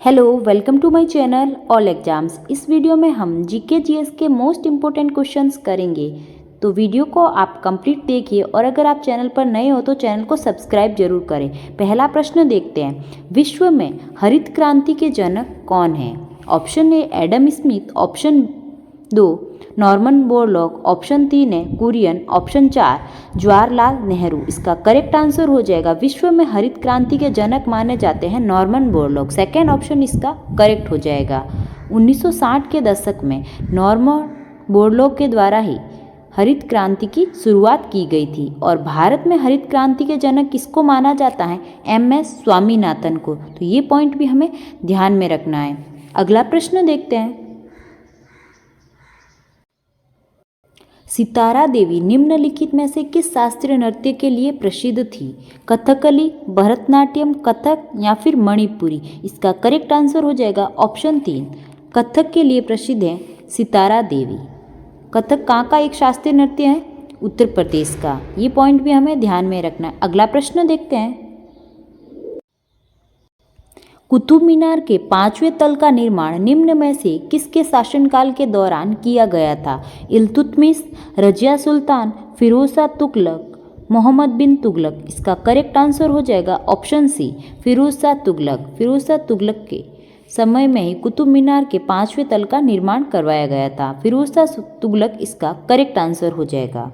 Hello, welcome to my channel all exams. इस वीडियो में हम जीके जीएस के मोस्ट इम्पोर्टेंट क्वेश्चंस करेंगे, तो वीडियो को आप कंप्लीट देखिए और अगर आप चैनल पर नए हो तो चैनल को सब्सक्राइब जरूर करें। पहला प्रश्न देखते हैं, विश्व में हरित क्रांति के जनक कौन हैं? Option A Adam Smith, option 2 Norman Borlaug, option 3 है कुरियन, ऑप्शन 4 जवाहरलाल नेहरू। इसका करेक्ट आंसर हो जाएगा, विश्व में हरित क्रांति के जनक माने जाते हैं नॉर्मन बोरलॉग। सेकेंड ऑप्शन इसका करेक्ट हो जाएगा। 1960 के दशक में नॉर्मन बोरलॉग के द्वारा ही हरित क्रांति की शुरुआत की गई थी और भारत में हरित क्रांति के जनक किसको माना जाता है? MS स्वामीनाथन को। तो ये पॉइंट भी हमें ध्यान में रखना है। अगला प्रश्न देखते हैं, सितारा देवी निम्नलिखित में से किस शास्त्रीय नृत्य के लिए प्रसिद्ध थी? कथकली, भरतनाट्यम, कथक या फिर मणिपुरी। इसका करेक्ट आंसर हो जाएगा ऑप्शन 3, कथक के लिए प्रसिद्ध है सितारा देवी। कथक कहाँ का एक शास्त्रीय नृत्य है? उत्तर प्रदेश का। ये पॉइंट भी हमें ध्यान में रखना है। अगला प्रश्न देखते हैं, कुतुब मीनार के 5वें तल का निर्माण निम्न में से किसके शासनकाल के दौरान किया गया था? इल्तुतमिश, रजिया सुल्तान, फिरोज शाह तुगलक, मोहम्मद बिन तुगलक। इसका करेक्ट आंसर हो जाएगा ऑप्शन सी, फिरोज शाह तुगलक। फिरोज शाह तुगलक के समय में ही कुतुब मीनार के 5वें तल का निर्माण करवाया गया था। फिरोज शाह तुगलक इसका करेक्ट आंसर हो जाएगा।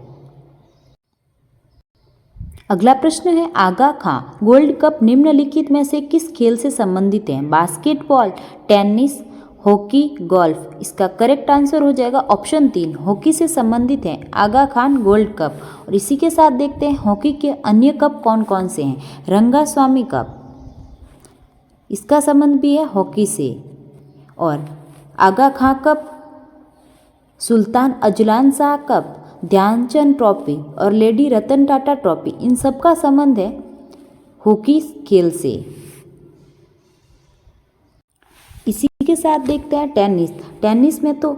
अगला प्रश्न है, आगा खां गोल्ड कप निम्नलिखित में से किस खेल से संबंधित है? Basketball, tennis, hockey, golf. इसका करेक्ट आंसर हो जाएगा ऑप्शन 3, हॉकी से संबंधित है आगा खान गोल्ड कप। और इसी के साथ देखते हैं हॉकी के अन्य कप कौन कौन से हैं। रंगास्वामी कप, इसका संबंध भी है हॉकी से। और Aga Khan cup, Sultan Azlan Shah cup, Dhyanchand trophy और लेडी रतन टाटा ट्रॉफी, इन सब का संबंध है हॉकी खेल से। इसी के साथ देखते हैं टेनिस। टेनिस में तो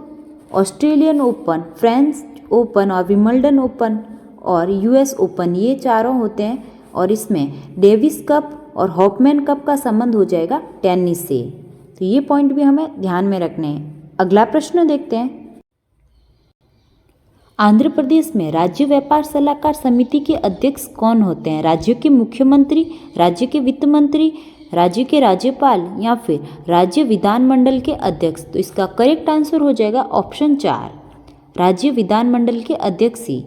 ऑस्ट्रेलियन ओपन, फ्रेंच ओपन और विंबलडन ओपन और US ओपन, ये चारों होते हैं। और इसमें डेविस कप और हॉफमैन कप का संबंध हो जाएगा टेनिस से। तो ये पॉइंट भी हमें ध्यान में रखने हैं। अगला प्रश्न देखते हैं, आंध्र प्रदेश में राज्य व्यापार सलाहकार समिति के अध्यक्ष कौन होते हैं? राज्य के मुख्यमंत्री, राज्य के वित्त मंत्री, राज्य के राज्यपाल या फिर राज्य विधानमंडल के अध्यक्ष। तो इसका करेक्ट आंसर हो जाएगा ऑप्शन 4, राज्य विधानमंडल के अध्यक्ष ही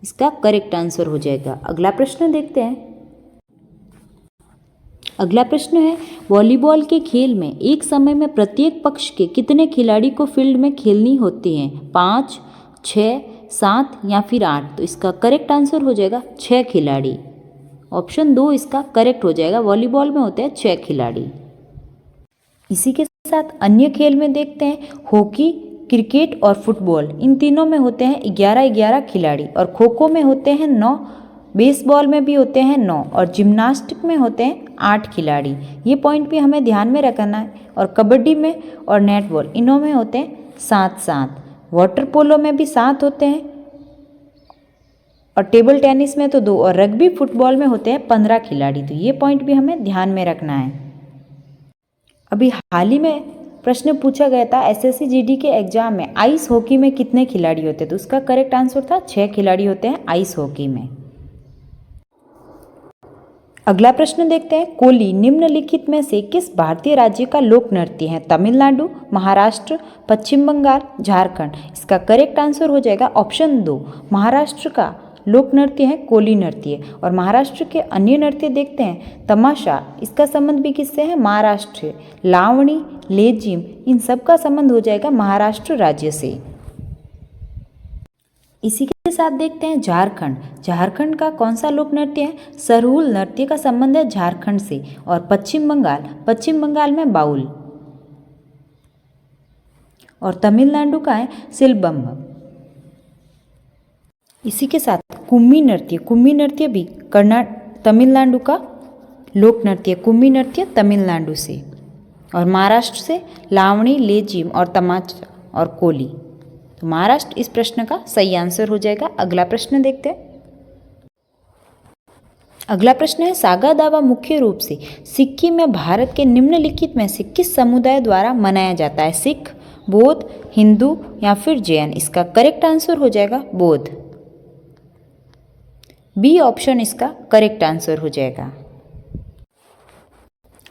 इसका करेक्ट आंसर हो जाएगा। अगला प्रश्न देखते हैं, अगला प्रश्न है, वॉलीबॉल के खेल में एक समय में प्रत्येक पक्ष के कितने खिलाड़ी को फील्ड में खेलनी होती है? 5, 6, 7 या फिर 8। तो इसका करेक्ट आंसर हो जाएगा 6 खिलाड़ी। ऑप्शन 2 इसका करेक्ट हो जाएगा। वॉलीबॉल में होते हैं 6 खिलाड़ी। इसी के साथ अन्य खेल में देखते हैं, हॉकी, क्रिकेट और फुटबॉल, इन तीनों में होते हैं 11-11 खिलाड़ी। और खो खो में होते हैं 9, बेसबॉल में भी होते हैं 9 और जिम्नास्टिक में होते हैं 8 खिलाड़ी। ये पॉइंट भी हमें ध्यान में रखना है। और कबड्डी में और नेटबॉल, इनों में होते हैं 7-7। वाटर पोलो में भी 7 होते हैं और टेबल टेनिस में तो 2 और रग्बी फुटबॉल में होते हैं 15 खिलाड़ी। तो ये पॉइंट भी हमें ध्यान में रखना है। अभी हाल ही में प्रश्न पूछा गया था SSC GD के एग्जाम में, आइस हॉकी में कितने खिलाड़ी होते हैं? तो उसका करेक्ट आंसर था 6 खिलाड़ी होते हैं आइस हॉकी में। अगला प्रश्न देखते हैं, कोली निम्नलिखित में से किस भारतीय राज्य का लोक नृत्य है? तमिलनाडु, महाराष्ट्र, पश्चिम बंगाल, झारखंड। इसका करेक्ट आंसर हो जाएगा ऑप्शन 2, महाराष्ट्र का लोक नृत्य है कोली नृत्य। और महाराष्ट्र के अन्य नृत्य देखते हैं, तमाशा, इसका संबंध भी किससे है? महाराष्ट्र। लावणी, लेजिम, इन सब का संबंध हो जाएगा महाराष्ट्र राज्य से। इसी के साथ देखते हैं झारखंड। झारखंड का कौन सा लोक नृत्य है? सरहुल नृत्य का संबंध है झारखंड से। और पश्चिम बंगाल में बाउल। और तमिलनाडु का है सिलबम। इसी के साथ कुम्मी नृत्य भी तमिलनाडु का लोक नृत्य, कुम्मी नृत्य तमिलनाडु से। और महाराष्ट्र से लावणी, लेजिम और तमाचा और कोली। तो महाराष्ट्र इस प्रश्न का सही आंसर हो जाएगा। अगला प्रश्न देखते हैं, अगला प्रश्न है सागा दावा मुख्य रूप से सिक्किम में भारत के निम्नलिखित में से किस समुदाय द्वारा मनाया जाता है? सिख, बौद्ध, हिंदू या फिर जैन? इसका करेक्ट आंसर हो जाएगा बौद्ध। बी ऑप्शन इसका करेक्ट आंसर हो जाएगा।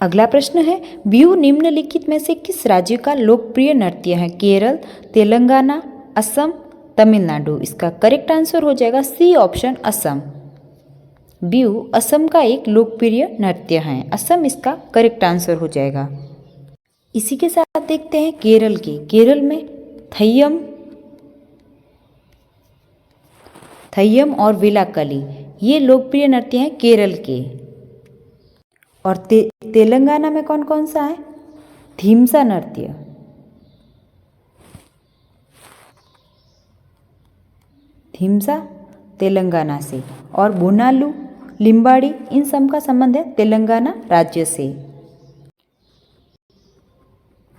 अगला प्रश्न है बिहू निम्नलिखित में से किस राज्य का लोकप्रिय नृत्य है? केरल, तेलंगाना, असम, तमिलनाडु? इसका करेक्ट आंसर हो जाएगा सी ऑप्शन असम। बिहू असम का एक लोकप्रिय नृत्य है, असम इसका करेक्ट आंसर हो जाएगा। इसी के साथ देखते हैं केरल के। केरल में थय्यम और वेलाकली ये लोकप्रिय नृत्य हैं केरल के। और तेलंगाना में कौन कौन सा है? थीमसा नृत्य, थीमसा तेलंगाना से, और बोनालू, लिम्बाड़ी इन सब का संबंध है तेलंगाना राज्य से।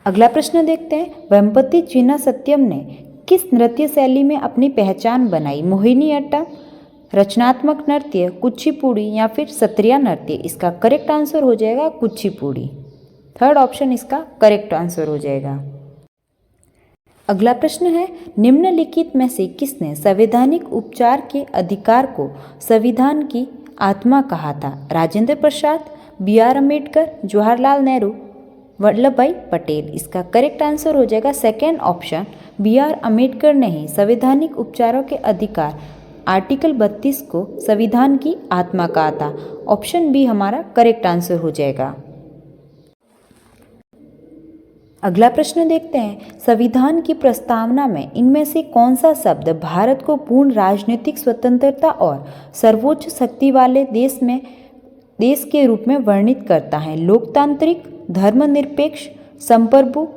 अगला प्रश्न देखते हैं वेम्पति चिन्ना सत्यम ने किस नृत्य शैली में अपनी पहचान बनाई? मोहिनी अट्टम, रचनात्मक नृत्य, कुचिपुड़ी या फिर सत्रिया नृत्य? इसका करेक्ट आंसर हो जाएगा कुचिपुड़ी। थर्ड ऑप्शन इसका करेक्ट आंसर हो जाएगा। अगला प्रश्न है निम्नलिखित में से किसने संवैधानिक उपचार के अधिकार को संविधान की आत्मा कहा था? Rajendra Prasad, B R Ambedkar, Jawaharlal Nehru, Vallabhbhai Patel? इसका करेक्ट आंसर हो जाएगा second option B R Ambedkar ने ही संवैधानिक उपचारों के अधिकार आर्टिकल 32 को संविधान की आत्मा कहा था। ऑप्शन बी हमारा करेक्ट आंसर हो जाएगा। अगला प्रश्न देखते हैं संविधान की प्रस्तावना में इनमें से कौन सा शब्द भारत को पूर्ण राजनीतिक स्वतंत्रता और सर्वोच्च शक्ति वाले देश के रूप में वर्णित करता है? लोकतांत्रिक, धर्मनिरपेक्ष, संप्रभु,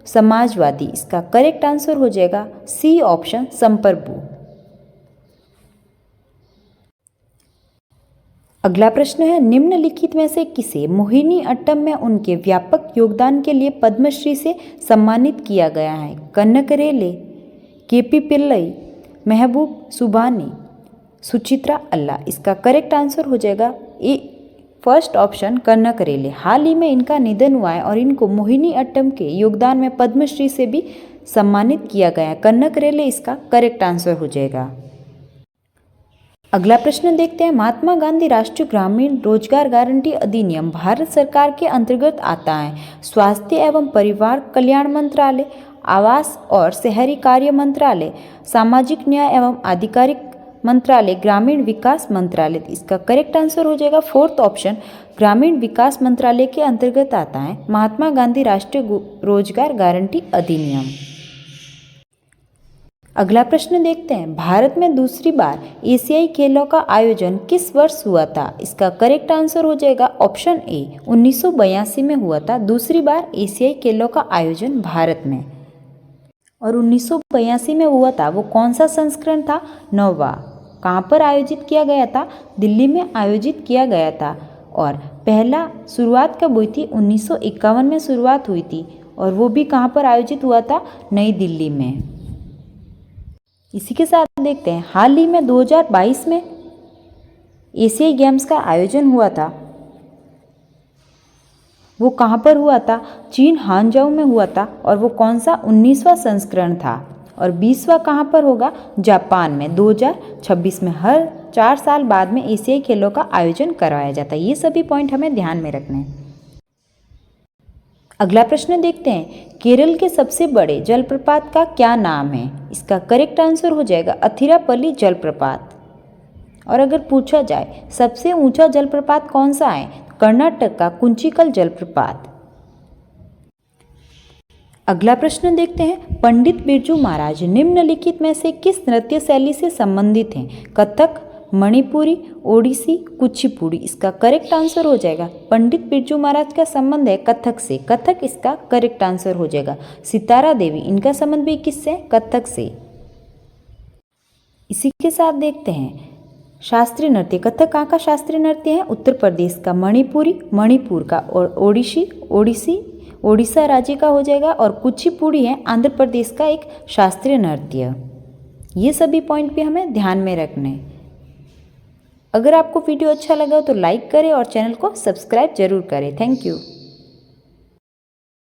समाजवादी? इसका करेक्ट आंसर हो जाएगा सी ऑप्शन संप्रभु। अगला प्रश्न है निम्नलिखित में से किसे मोहिनी अट्टम में उनके व्यापक योगदान के लिए पद्मश्री से सम्मानित किया गया है? कन्नकरेले, केपी पिल्लई, महबूब सुभानी, सुचित्रा अल्ला? इसका करेक्ट आंसर हो जाएगा ए फर्स्ट ऑप्शन कन्नकरेले। हाल ही में इनका निधन हुआ है और इनको मोहिनी अट्टम के योगदान में पद्मश्री से भी सम्मानित किया गया है। कन्नकरेले इसका करेक्ट आंसर हो जाएगा। अगला प्रश्न देखते हैं महात्मा गांधी राष्ट्रीय ग्रामीण रोजगार गारंटी अधिनियम भारत सरकार के अंतर्गत आता है? स्वास्थ्य एवं परिवार कल्याण मंत्रालय, आवास और शहरी कार्य मंत्रालय, सामाजिक न्याय एवं आधिकारिक मंत्रालय, ग्रामीण विकास मंत्रालय? इसका करेक्ट आंसर हो जाएगा फोर्थ ऑप्शन ग्रामीण विकास मंत्रालय के अंतर्गत आता है महात्मा गांधी राष्ट्रीय रोजगार गारंटी अधिनियम। अगला प्रश्न देखते हैं भारत में दूसरी बार एशियाई खेलों का आयोजन किस वर्ष हुआ था? इसका करेक्ट आंसर हो जाएगा ऑप्शन ए 1982 में हुआ था दूसरी बार एशियाई खेलों का आयोजन भारत में। और 1982 में हुआ था वो कौन सा संस्करण था? 9वां। कहाँ पर आयोजित किया गया था? दिल्ली में आयोजित किया गया था। और पहला शुरुआत कब हुई थी? 1951 में शुरुआत हुई थी और वो भी कहाँ पर आयोजित हुआ था? नई दिल्ली में। इसी के साथ देखते हैं हाल ही में 2022 में एशियाई गेम्स का आयोजन हुआ था, वो कहाँ पर हुआ था? चीन हांगझाऊ में हुआ था और वो कौन सा 19वां संस्करण था। और 20वां कहाँ पर होगा? जापान में 2026 में। हर 4 साल बाद में एशियाई खेलों का आयोजन करवाया जाता है। ये सभी पॉइंट हमें ध्यान में रखने हैं। अगला प्रश्न देखते हैं केरल के सबसे बड़े जलप्रपात का क्या नाम है? इसका करेक्ट आंसर हो जाएगा अथिरापल्ली जलप्रपात। और अगर पूछा जाए सबसे ऊंचा जलप्रपात कौन सा है? कर्नाटक का कुंचिकल जलप्रपात। अगला प्रश्न देखते हैं पंडित बिरजू महाराज निम्नलिखित में से किस नृत्य शैली से संबंधित हैं? कथक, मणिपुरी, ओडिसी, कुचिपुड़ी? इसका करेक्ट आंसर हो जाएगा पंडित बिरजू महाराज का संबंध है कथक से। कथक इसका करेक्ट आंसर हो जाएगा। सितारा देवी इनका संबंध भी किससे? कथक से। इसी के साथ देखते हैं शास्त्रीय नृत्य। कथक कहाँ का शास्त्रीय नृत्य है? उत्तर प्रदेश का। मणिपुरी मणिपुर का। और ओडिसी ओडिशा राज्य का हो जाएगा। और कुचिपुड़ी है आंध्र प्रदेश का एक शास्त्रीय नृत्य। ये सभी पॉइंट भी हमें ध्यान में रखने। अगर आपको वीडियो अच्छा लगा तो लाइक करें और चैनल को सब्सक्राइब जरूर करें। Thank you.